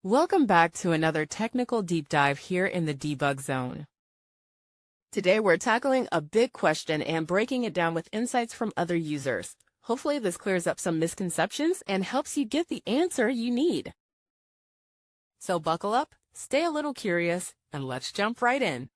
Welcome back to another technical deep dive here in the debug zone. Today we're tackling a big question and breaking it down with insights from other users. Hopefully this clears up some misconceptions and helps you get the answer you need. So buckle up, stay a little curious, and let's jump right in.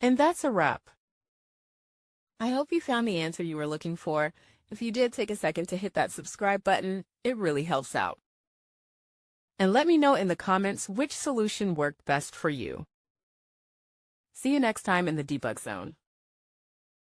And that's a wrap. I hope you found the answer you were looking for. If you did, take a second to hit that subscribe button. It really helps out. And let me know in the comments which solution worked best for you. See you next time in the debug zone.